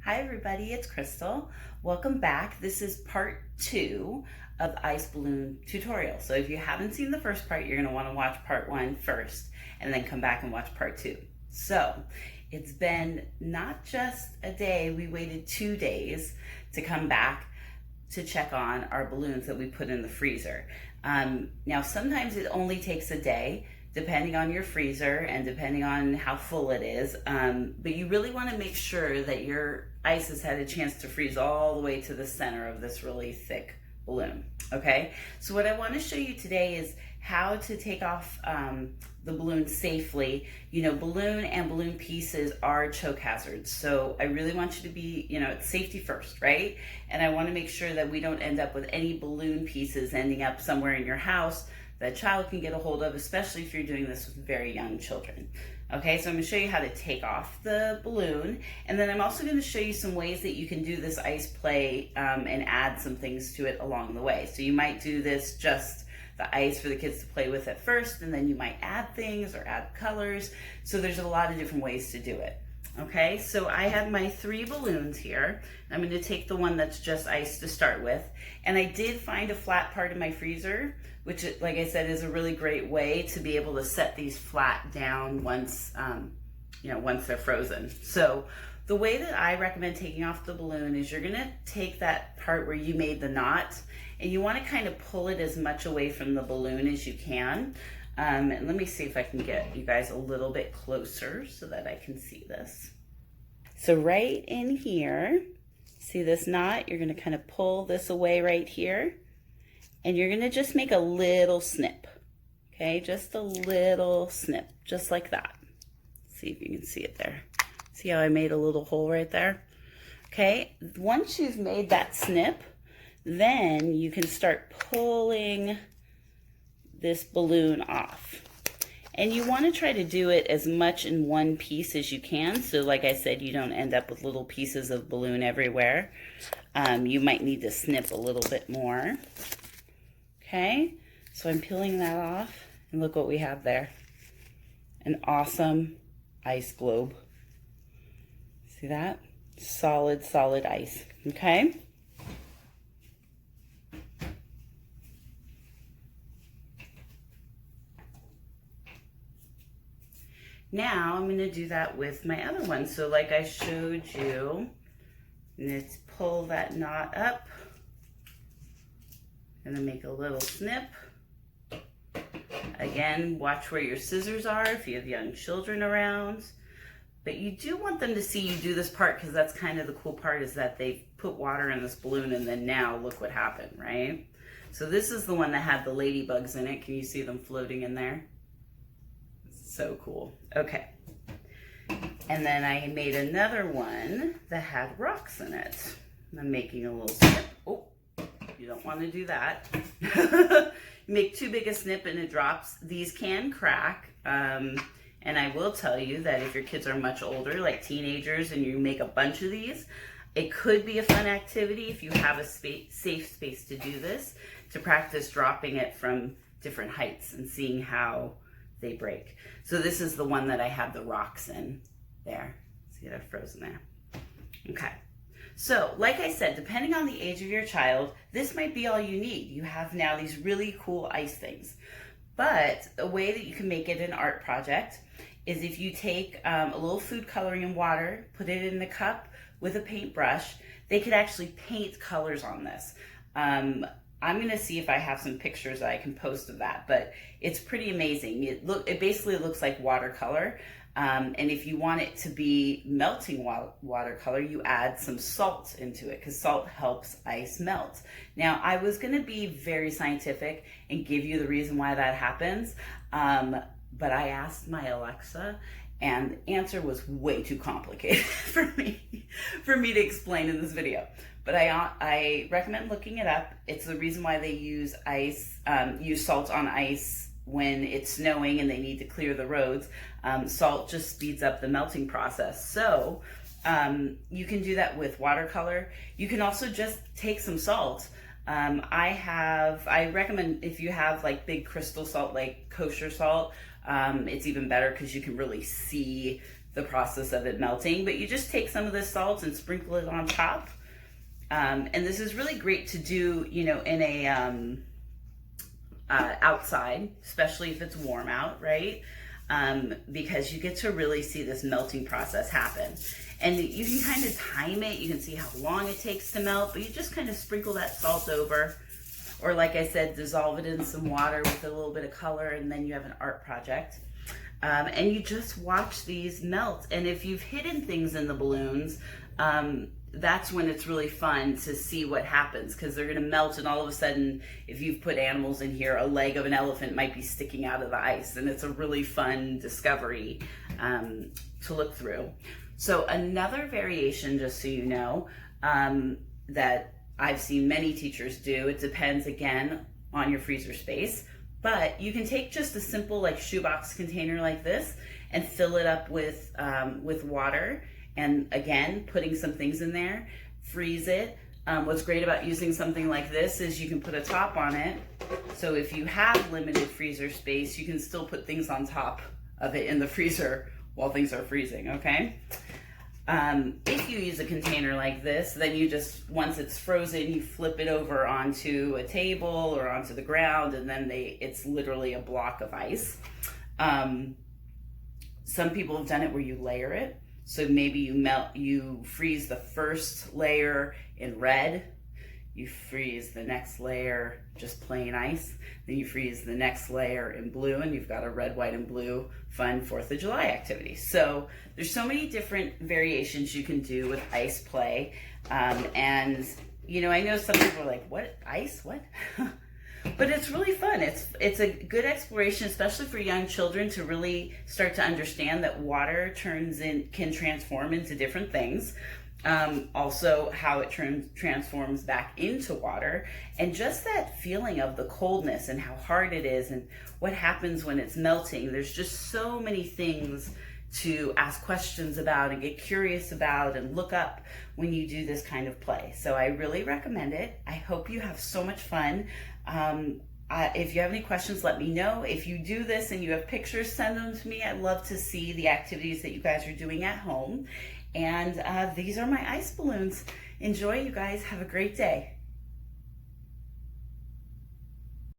Hi everybody, it's Crystal. Welcome back. This is part 2 of the ice balloon tutorial. So if you haven't seen the first part, you're going to want to watch part 1 first and then come back and watch part 2. So it's been not just a day, we waited 2 days to come back to check on our balloons that we put in the freezer. Now sometimes it only takes a day, depending on your freezer and depending on how full it is. But you really want to make sure that your ice has had a chance to freeze all the way to the center of this really thick balloon. Okay, so what I want to show you today is how to take off the balloon safely. You know, balloon and balloon pieces are choke hazards. So I really want you to be, it's safety first, right? And I want to make sure that we don't end up with any balloon pieces ending up somewhere in your house that a child can get a hold of, especially if you're doing this with very young children. Okay, so I'm going to show you how to take off the balloon, and then I'm also going to show you some ways that you can do this ice play and add some things to it along the way. So you might do this just the ice for the kids to play with at first, and then you might add things or add colors. So there's a lot of different ways to do it. Okay, so I have my 3 balloons here. I'm going to take the one that's just ice to start with. And I did find a flat part in my freezer, which, like I said, is a really great way to be able to set these flat down once, once they're frozen. So the way that I recommend taking off the balloon is you're going to take that part where you made the knot, and you want to kind of pull it as much away from the balloon as you can. And let me see if I can get you guys a little bit closer so that I can see this. So right in here, see this knot? You're going to kind of pull this away right here, and you're going to just make a little snip. Okay, just a little snip, just like that. See if you can see it there. See how I made a little hole right there? Okay, once you've made that snip, then you can start pulling this balloon off. And you want to try to do it as much in one piece as you can. So like I said, you don't end up with little pieces of balloon everywhere. You might need to snip a little bit more. Okay, so I'm peeling that off, and look what we have there. An awesome ice globe. See that? Solid, solid ice. Okay. Now I'm going to do that with my other one. So like I showed you, let's pull that knot up. I'm going to make a little snip. Again, watch where your scissors are if you have young children around. But you do want them to see you do this part, because that's kind of the cool part, is that they put water in this balloon and then now look what happened, right? So this is the one that had the ladybugs in it. Can you see them floating in there? So cool. Okay. And then I made another one that had rocks in it. I'm making a little snip. Oh, you don't want to do that. You make too big a snip and it drops. These can crack. And I will tell you that if your kids are much older, like teenagers, and you make a bunch of these, it could be a fun activity if you have a safe space to do this, to practice dropping it from different heights and seeing how they break. So this is the one that I have the rocks in there. See, they're frozen there. Okay. So like I said, depending on the age of your child, this might be all you need. You have now these really cool ice things. But a way that you can make it an art project is if you take a little food coloring and water, put it in the cup with a paintbrush. They could actually paint colors on this. I'm going to see if I have some pictures that I can post of that, but it's pretty amazing. It basically looks like watercolor. And if you want it to be melting watercolor, you add some salt into it, because salt helps ice melt. Now, I was going to be very scientific and give you the reason why that happens, but I asked my Alexa, and the answer was way too complicated for me to explain in this video. But I recommend looking it up. It's the reason why they use salt on ice when it's snowing and they need to clear the roads. Salt just speeds up the melting process. So you can do that with watercolor. You can also just take some salt. I recommend, if you have like big crystal salt, like kosher salt, it's even better because you can really see the process of it melting, but you just take some of this salt and sprinkle it on top. And this is really great to do, you know, in a outside, especially if it's warm out, right? Because you get to really see this melting process happen. And you can kind of time it. You can see how long it takes to melt, but you just kind of sprinkle that salt over. Or like I said, dissolve it in some water with a little bit of color, and then you have an art project. And you just watch these melt. And if you've hidden things in the balloons, that's when it's really fun to see what happens, because they're going to melt, and all of a sudden, if you've put animals in here, a leg of an elephant might be sticking out of the ice, and it's a really fun discovery to look through. So another variation, just so you know, that I've seen many teachers do, it depends again on your freezer space, but you can take just a simple like shoebox container like this and fill it up with water. And again, putting some things in there, freeze it. What's great about using something like this is you can put a top on it. So if you have limited freezer space, you can still put things on top of it in the freezer while things are freezing, okay? If you use a container like this, then you just, once it's frozen, you flip it over onto a table or onto the ground, and then it's literally a block of ice. Some people have done it where you layer it. So maybe you freeze the first layer in red, you freeze the next layer just plain ice, then you freeze the next layer in blue, and you've got a red, white, and blue fun 4th of July activity. So there's so many different variations you can do with ice play. And you know, I know some people are like, what, ice, what? But it's really fun. It's a good exploration, especially for young children, to really start to understand that water can transform into different things. Also how it transforms back into water, and just that feeling of the coldness and how hard it is and what happens when it's melting. There's just so many things to ask questions about and get curious about and look up when you do this kind of play. So I really recommend it. I hope you have so much fun. If you have any questions, let me know. If you do this and you have pictures, send them to me. I'd love to see the activities that you guys are doing at home. And these are my ice balloons. Enjoy, you guys. Have a great day.